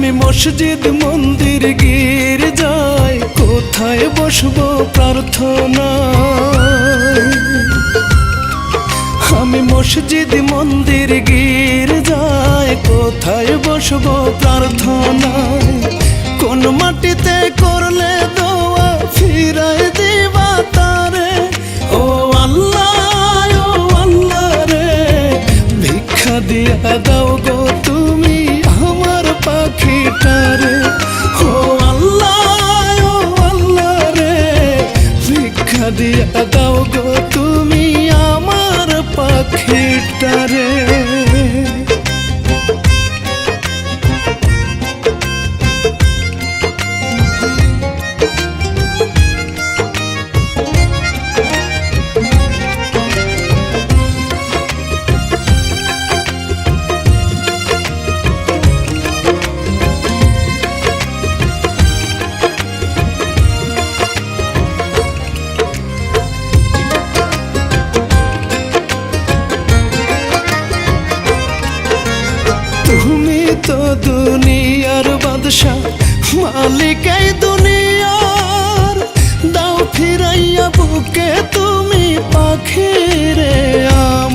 আমি মসজিদ মন্দির গির্জায় কোথায় বসবো প্রার্থনায়। আমি মসজিদ মন্দির গির্জায় কোথায় বসবো প্রার্থনায়। কোন মাটিতে করলে দোয়া ফিরায় দিবা তারে। ও আল্লাহ রে, ভিক্ষা দিয়া দাও গো তুমি আমার পাখিটারে। ও আল্লাহ রে, ভিক্ষা দিয়া দাও গো তুমি আমার পাখিটারে। তুমি তো দুনিয়ার বাদশা, মালিক এই দুনিয়ার। দাও ফিরাইয়া বুকে তুমি পাখির